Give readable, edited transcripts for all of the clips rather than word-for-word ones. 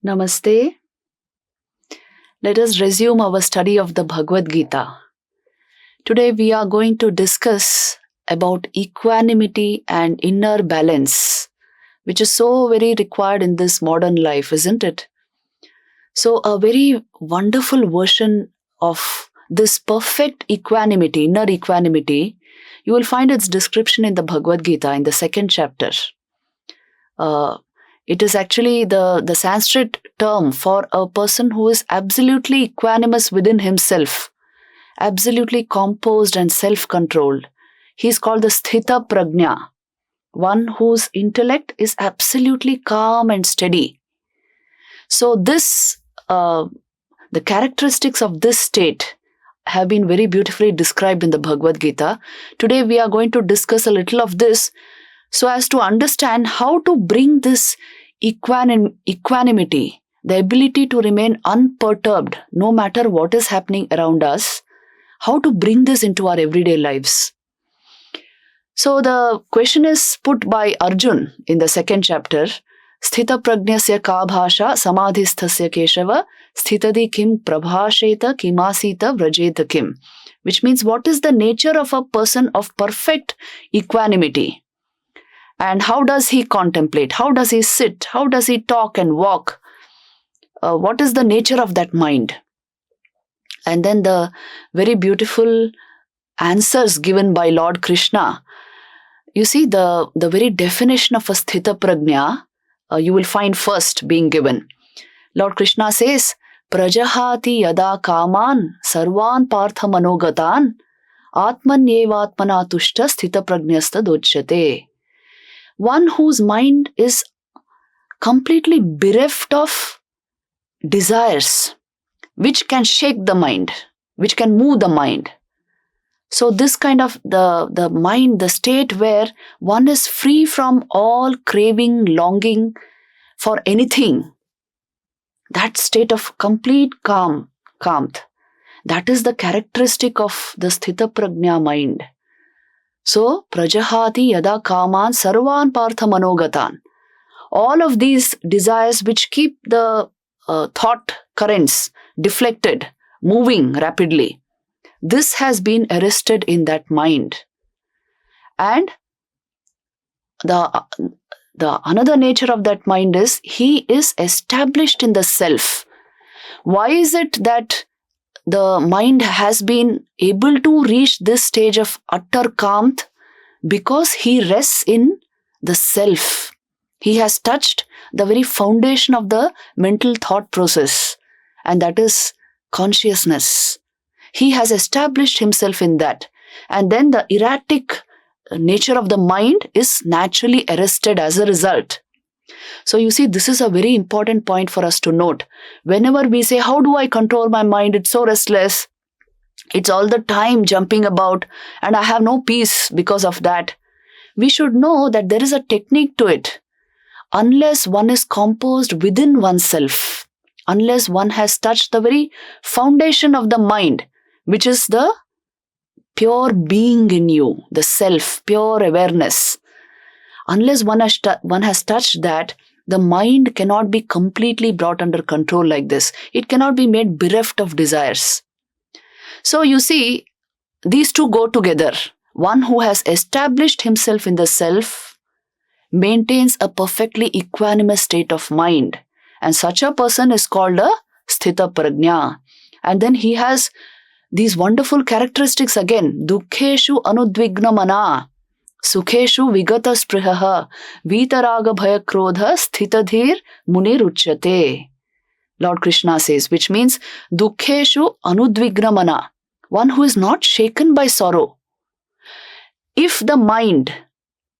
Namaste. Let us resume our study of the Bhagavad Gita. Today we are going to discuss about equanimity and inner balance, which is so very required in this modern life, isn't it? So a very wonderful version of this perfect equanimity, inner equanimity, you will find its description in the Bhagavad Gita in the second chapter. It is actually the Sanskrit term for a person who is absolutely equanimous within himself, absolutely composed and self-controlled. He is called the Sthitaprajna, one whose intellect is absolutely calm and steady. So the characteristics of this state have been very beautifully described in the Bhagavad Gita. Today we are going to discuss a little of this so as to understand how to bring this equanimity, the ability to remain unperturbed no matter what is happening around us, how to bring this into our everyday lives. So the question is put by Arjuna in the second chapter. Sthitaprajnasya ka bhasha samadhisthasya keshava sthitadi kim prabhasheta kimasita vrajeta kim, which means what is the nature of a person of perfect equanimity? And how does he contemplate? How does he sit? How does he talk and walk? What is the nature of that mind? And then the very beautiful answers given by Lord Krishna. You see, the very definition of a Sthitaprajna, you will find first being given. Lord Krishna says, Prajahati yada kaman sarvan partha manogatan atmanyevatmana tushta sthitaprajnasta dochyate. One whose mind is completely bereft of desires, which can shake the mind, which can move the mind. So this kind of the mind, the state where one is free from all craving, longing for anything, that state of complete calm, that is the characteristic of the Sthitaprajna mind. So, Prajahati yada kaman sarvan partha manogatan. All of these desires which keep the thought currents deflected, moving rapidly, this has been arrested in that mind. And the another nature of that mind is he is established in the self. Why is it that the mind has been able to reach this stage of utter calm? Because he rests in the self. He has touched the very foundation of the mental thought process, and that is consciousness. He has established himself in that. And then the erratic nature of the mind is naturally arrested as a result. So you see, this is a very important point for us to note. Whenever we say, how do I control my mind? It's so restless. It's all the time jumping about and I have no peace because of that. We should know that there is a technique to it. Unless one is composed within oneself, unless one has touched the very foundation of the mind, which is the pure being in you, the self, pure awareness. Unless one has touched that, the mind cannot be completely brought under control like this. It cannot be made bereft of desires. So you see, these two go together. One who has established himself in the self maintains a perfectly equanimous state of mind. And such a person is called a Sthitaprajna. And then he has these wonderful characteristics again. Dukkheshu anudvigna mana. Sukheshu vigata sprihaha, vitaraga bhaya krodha sthitadhir muniruchyate. Lord Krishna says, which means dukkheshu anudvigna mana, one who is not shaken by sorrow. If the mind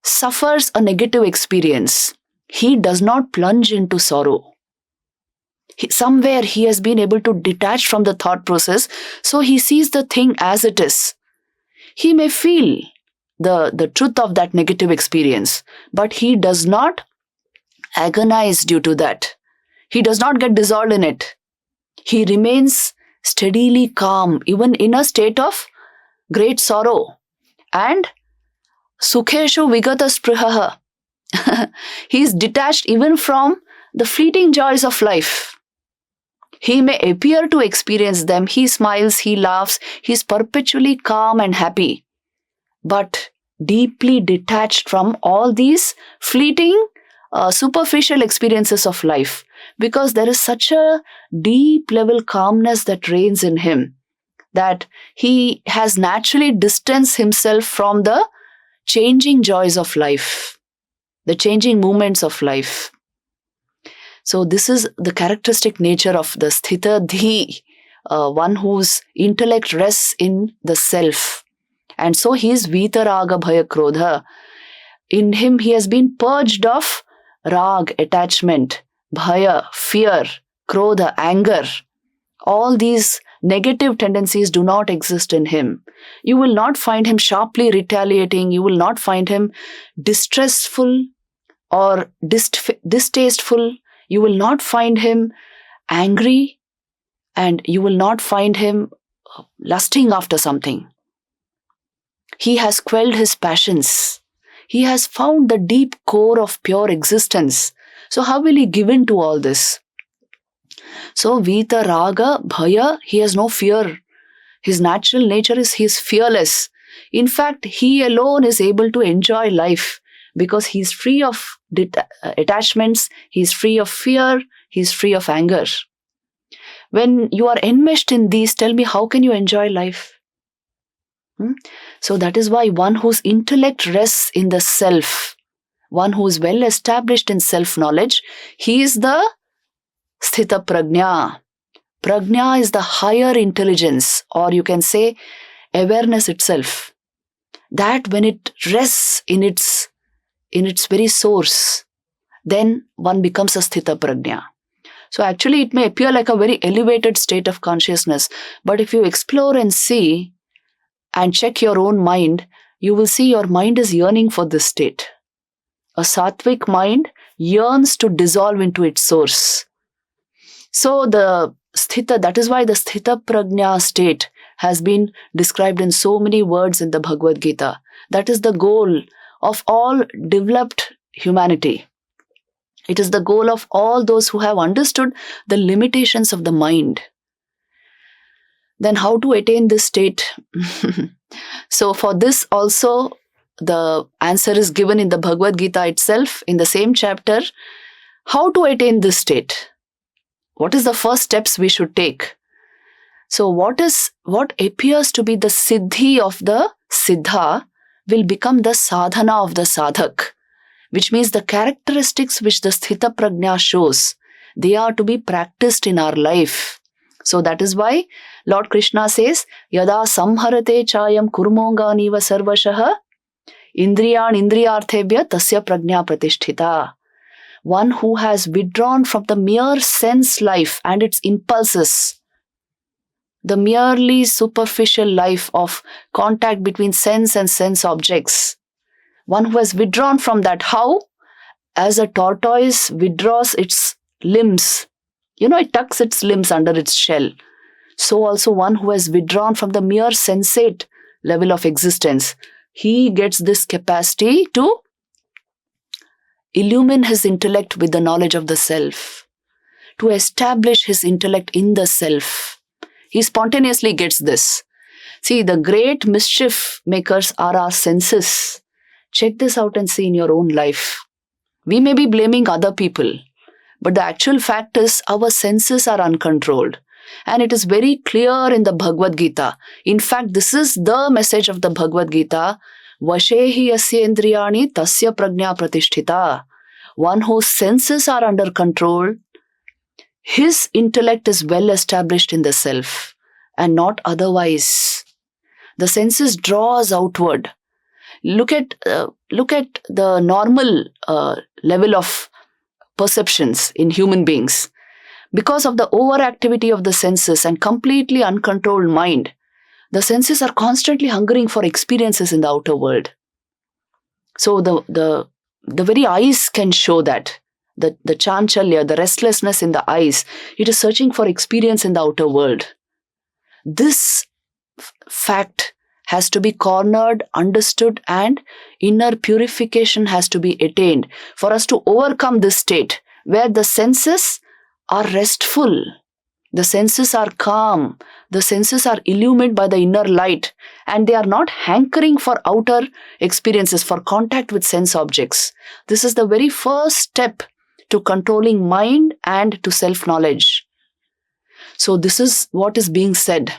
suffers a negative experience, he does not plunge into sorrow. Somewhere he has been able to detach from the thought process, so he sees the thing as it is. He may feel the truth of that negative experience, but he does not agonize due to that. He does not get dissolved in it. He remains steadily calm, even in a state of great sorrow. And Sukheshu vigata sprihaha. He is detached even from the fleeting joys of life. He may appear to experience them. He smiles, he laughs, he is perpetually calm and happy, but deeply detached from all these fleeting, superficial experiences of life, because there is such a deep level calmness that reigns in him that he has naturally distanced himself from the changing joys of life, the changing moments of life. So this is the characteristic nature of the Sthita, one whose intellect rests in the self. And so he is Vitaraga Bhaya Krodha. In him he has been purged of rag, attachment, bhaya, fear, krodha, anger. All these negative tendencies do not exist in him. You will not find him sharply retaliating. You will not find him distressful or distasteful. You will not find him angry, and you will not find him lusting after something. He has quelled his passions. He has found the deep core of pure existence. So how will he give in to all this? So Vita Raga Bhaya, he has no fear. His natural nature is he is fearless. In fact, he alone is able to enjoy life because he is free of attachments, he is free of fear, he is free of anger. When you are enmeshed in these, tell me, how can you enjoy life? So that is why one whose intellect rests in the self, one who is well established in self-knowledge, he is the Sthitaprajna. Prajna is the higher intelligence, or you can say awareness itself. That when it rests in its very source, then one becomes a Sthitaprajna. So actually it may appear like a very elevated state of consciousness, but if you explore and see and check your own mind, you will see your mind is yearning for this state. A sattvic mind yearns to dissolve into its source. So the Sthita, that is why the Sthita Prajna state has been described in so many words in the Bhagavad Gita. That is the goal of all developed humanity. It is the goal of all those who have understood the limitations of the mind. Then how to attain this state? So for this also, the answer is given in the Bhagavad Gita itself, in the same chapter. How to attain this state? What is the first steps we should take? So what appears to be the siddhi of the siddha will become the sadhana of the sadhak, which means the characteristics which the Sthita Prajna shows, they are to be practiced in our life. So that is why Lord Krishna says, Yada samharate chayam kurmonganiva sarvashaha indriyan indriyarthebhya tasya prajna pratisthita. One who has withdrawn from the mere sense life and its impulses, the merely superficial life of contact between sense and sense objects. One who has withdrawn from that. How? As a tortoise withdraws its limbs. It tucks its limbs under its shell. So also one who has withdrawn from the mere sensate level of existence, he gets this capacity to illumine his intellect with the knowledge of the self, to establish his intellect in the self. He spontaneously gets this. See, the great mischief makers are our senses. Check this out and see in your own life. We may be blaming other people, but the actual fact is our senses are uncontrolled. And it is very clear in the Bhagavad Gita. In fact, this is the message of the Bhagavad Gita. Vashehi yasya indriyani tasya prajna pratisthita. One whose senses are under control, his intellect is well established in the self and not otherwise. The senses draw us outward. Look at the normal level of perceptions in human beings. Because of the overactivity of the senses and completely uncontrolled mind, the senses are constantly hungering for experiences in the outer world. So the very eyes can show that. The chanchalya, the restlessness in the eyes, it is searching for experience in the outer world. This fact has to be cornered, understood, and inner purification has to be attained for us to overcome this state, where the senses are restful, the senses are calm, the senses are illumined by the inner light, and they are not hankering for outer experiences, for contact with sense objects. This is the very first step to controlling mind and to self-knowledge. So this is what is being said.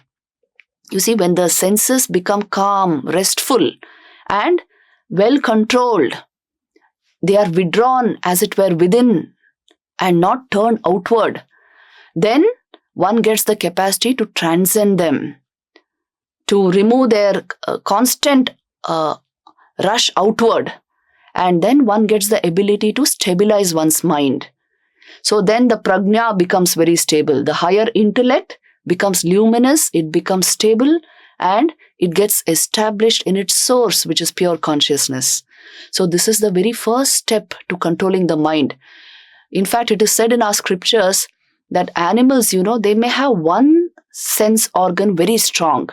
You see, when the senses become calm, restful, and well controlled, they are withdrawn as it were within and not turned outward, then one gets the capacity to transcend them, to remove their constant rush outward, and then one gets the ability to stabilize one's mind. So then the prajna becomes very stable. The higher intellect becomes luminous, it becomes stable, and it gets established in its source, which is pure consciousness. So this is the very first step to controlling the mind. In fact, it is said in our scriptures that animals, they may have one sense organ very strong,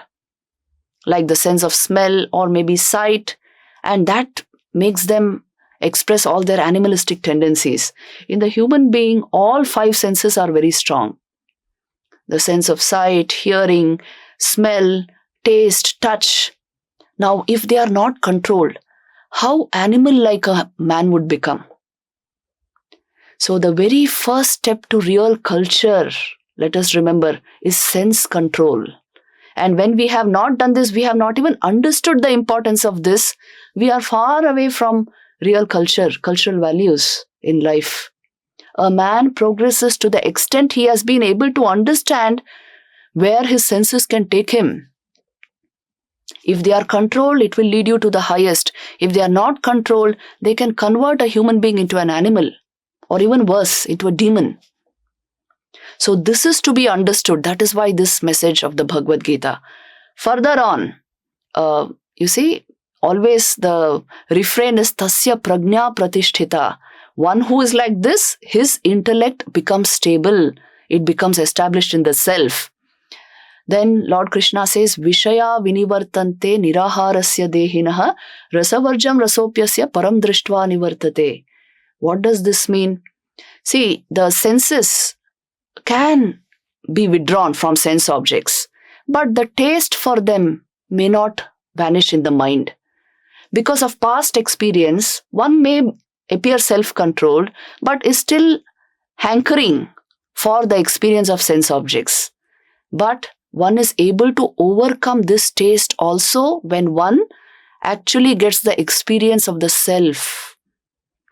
like the sense of smell or maybe sight, and that makes them express all their animalistic tendencies. In the human being, all 5 senses are very strong. The sense of sight, hearing, smell, taste, touch. Now, if they are not controlled, how animal-like a man would become? So the very first step to real culture, let us remember, is sense control. And when we have not done this, we have not even understood the importance of this. We are far away from real culture, cultural values in life. A man progresses to the extent he has been able to understand where his senses can take him. If they are controlled, it will lead you to the highest. If they are not controlled, they can convert a human being into an animal, or even worse, into a demon. So this is to be understood. That is why this message of the Bhagavad Gita. Further on, you see, always the refrain is tasya prajna pratisthita. One who is like this, his intellect becomes stable. It becomes established in the self. Then Lord Krishna says, Vishaya vinivartante niraharasya dehinaha rasavarjam rasopyasya param drishtva nivartate. What does this mean? See, the senses can be withdrawn from sense objects, but the taste for them may not vanish in the mind. Because of past experience, one may appear self-controlled, but is still hankering for the experience of sense objects. But one is able to overcome this taste also when one actually gets the experience of the self.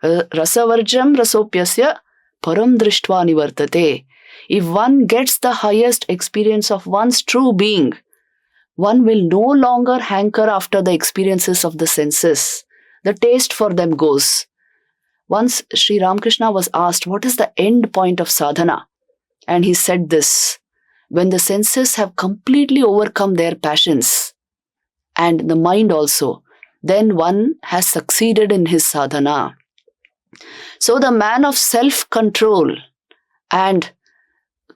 Rasavarjam rasopyasya param drishtva nivartate. If one gets the highest experience of one's true being, one will no longer hanker after the experiences of the senses. The taste for them goes. Once Sri Ramakrishna was asked, what is the end point of sadhana? And he said this, when the senses have completely overcome their passions, and the mind also, then one has succeeded in his sadhana. So the man of self-control and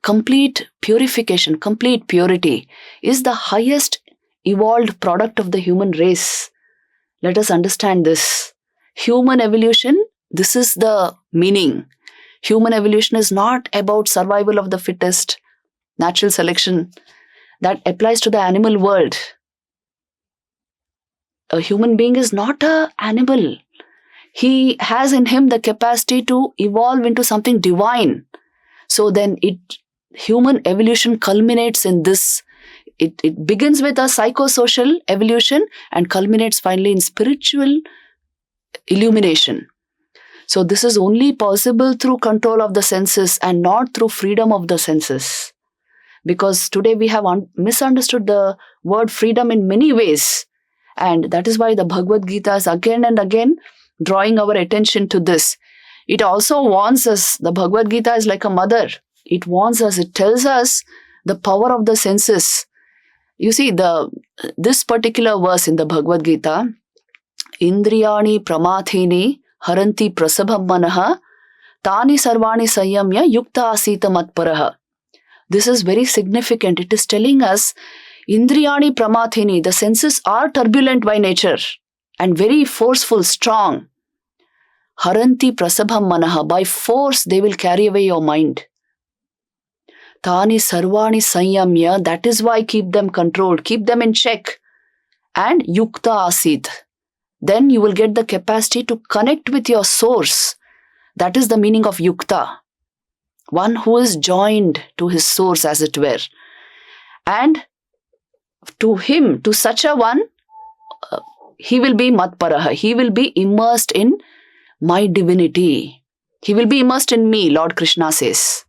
complete purification, complete purity is the highest evolved product of the human race. Let us understand this. Human evolution, this is the meaning. Human evolution is not about survival of the fittest, natural selection. That applies to the animal world. A human being is not an animal. He has in him the capacity to evolve into something divine. So then human evolution culminates in this. It begins with a psychosocial evolution and culminates finally in spiritual illumination. So this is only possible through control of the senses and not through freedom of the senses. Because today we have misunderstood the word freedom in many ways. And that is why the Bhagavad Gita is again and again drawing our attention to this. It also warns us. The Bhagavad Gita is like a mother. It warns us. It tells us the power of the senses. You see, this particular verse in the Bhagavad Gita, Indriyani pramathini haranti prasabham manaha tani sarvani sanyamya yukta asita matparaha. This is very significant. It is telling us, Indriyani pramathini, the senses are turbulent by nature and very forceful, strong. Haranti prasabham manaha. By force, they will carry away your mind. Tani sarvani sanyamya. That is why keep them controlled, keep them in check. And yukta asit. Then you will get the capacity to connect with your source. That is the meaning of yukta. One who is joined to his source, as it were. And to him, to such a one, he will be matparaha. He will be immersed in my divinity. He will be immersed in me, Lord Krishna says.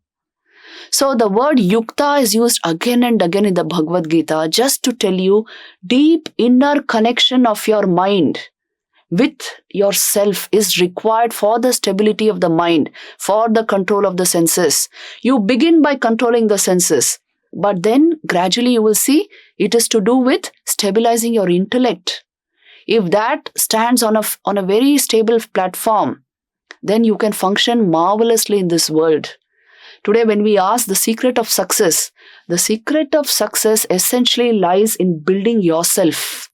So the word yukta is used again and again in the Bhagavad Gita just to tell you deep inner connection of your mind with yourself is required for the stability of the mind, for the control of the senses. You begin by controlling the senses, but then gradually you will see it is to do with stabilizing your intellect. If that stands on a very stable platform, then you can function marvelously in this world. Today, when we ask the secret of success essentially lies in building yourself,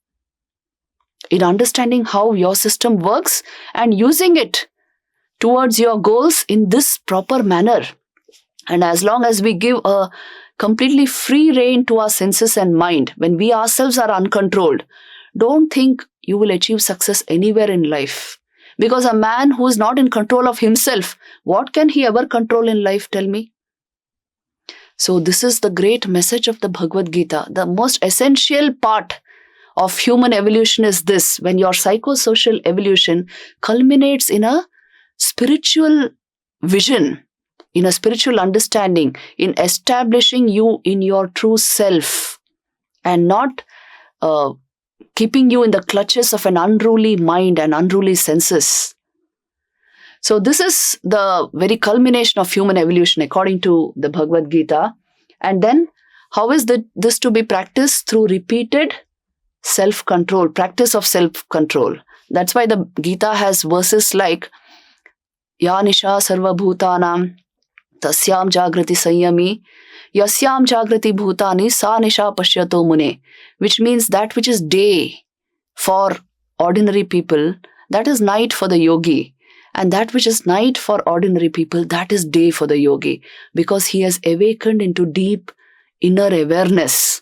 in understanding how your system works and using it towards your goals in this proper manner. And as long as we give a completely free rein to our senses and mind, when we ourselves are uncontrolled, don't think you will achieve success anywhere in life. Because a man who is not in control of himself, what can he ever control in life, tell me? So this is the great message of the Bhagavad Gita. The most essential part of human evolution is this: when your psychosocial evolution culminates in a spiritual vision, in a spiritual understanding, in establishing you in your true self, and not keeping you in the clutches of an unruly mind and unruly senses. So this is the very culmination of human evolution according to the Bhagavad Gita. And then how is this to be practiced? Through repeated self-control, practice of self-control. That's why the Gita has verses like Ya nisha sarva bhutanam tasyam jagrati sanyami yasyam jagrati bhutani sa nisha pashyato mune, which means that which is day for ordinary people, that is night for the yogi. And that which is night for ordinary people, that is day for the yogi, because he has awakened into deep inner awareness.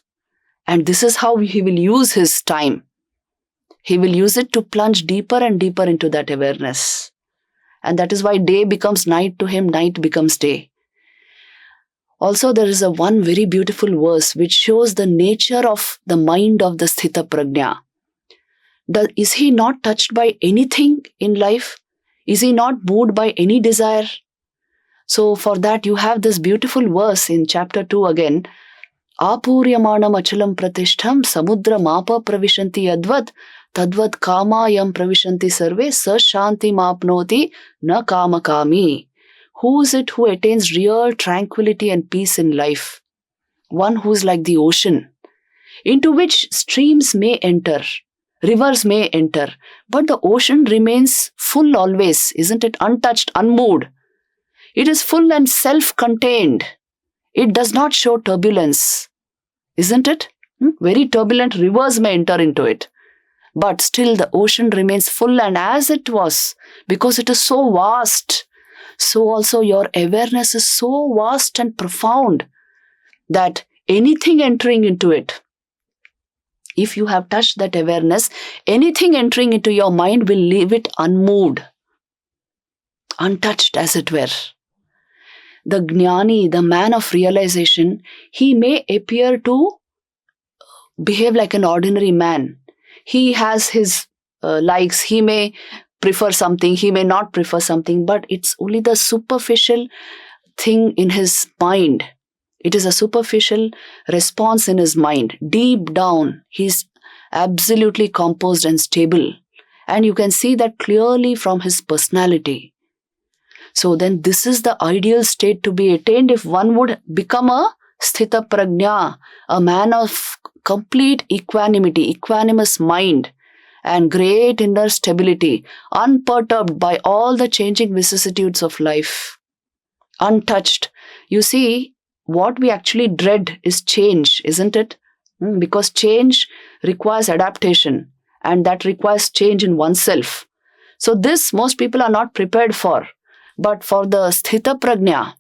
And this is how he will use his time. He will use it to plunge deeper and deeper into that awareness. And that is why day becomes night to him, night becomes day. Also, there is one very beautiful verse which shows the nature of the mind of the Sthitaprajna. Is he not touched by anything in life? Is he not moved by any desire? So for that you have this beautiful verse in chapter 2 again. Apuryamanam achalam pratishtham samudra mapa pravishanti yadvat tadvat kamayam pravishanti sarve sa shanti mapnoti na kamakami. Who is it who attains real tranquility and peace in life? One who is like the ocean, into which streams may enter, rivers may enter, but the ocean remains full always, isn't it? Untouched, unmoved. It is full and self-contained. It does not show turbulence, isn't it? Very turbulent rivers may enter into it, but still the ocean remains full and as it was, because it is so vast. So also your awareness is so vast and profound that anything entering into it, if you have touched that awareness, anything entering into your mind will leave it unmoved, untouched as it were. The Jnani, the man of realization, he may appear to behave like an ordinary man. He has his likes, he may prefer something, he may not prefer something, but it's only the superficial thing in his mind. It is a superficial response in his mind. Deep down, he's absolutely composed and stable. And you can see that clearly from his personality. So then this is the ideal state to be attained if one would become a Sthitaprajna, a man of complete equanimity, equanimous mind, and great inner stability, unperturbed by all the changing vicissitudes of life. Untouched. You see, what we actually dread is change, isn't it? Because change requires adaptation, and that requires change in oneself. So this most people are not prepared for. But for the Sthitaprajna,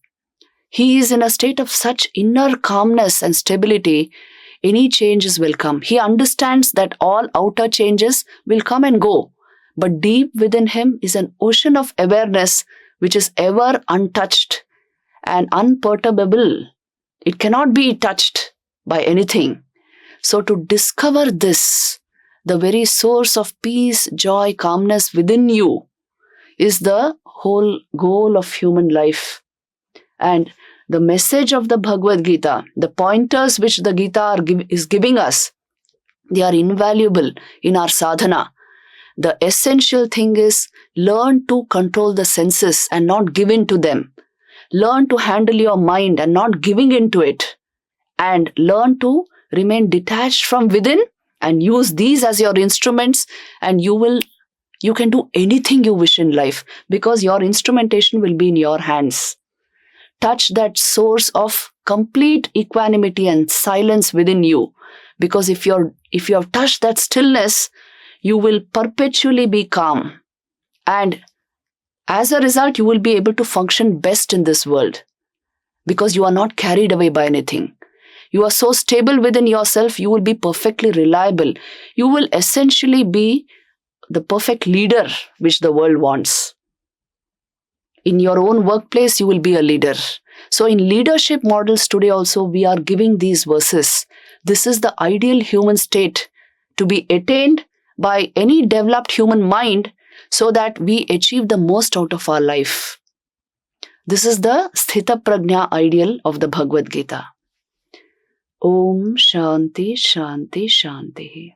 he is in a state of such inner calmness and stability, any change is welcome. He understands that all outer changes will come and go. But deep within him is an ocean of awareness which is ever untouched and unperturbable. It cannot be touched by anything. So to discover this, the very source of peace, joy, calmness within you is the whole goal of human life. And the message of the Bhagavad Gita, the pointers which the Gita is giving us, they are invaluable in our sadhana. The essential thing is learn to control the senses and not give in to them. Learn to handle your mind and not giving into it. And learn to remain detached from within and use these as your instruments, and you can do anything you wish in life because your instrumentation will be in your hands. Touch that source of complete equanimity and silence within you, because if you have touched that stillness, you will perpetually be calm, and as a result you will be able to function best in this world because you are not carried away by anything. You are so stable within yourself, you will be perfectly reliable. You will essentially be the perfect leader which the world wants. In your own workplace, you will be a leader. So in leadership models today also, we are giving these verses. This is the ideal human state to be attained by any developed human mind so that we achieve the most out of our life. This is the Sthitaprajna ideal of the Bhagavad Gita. Om Shanti Shanti Shanti.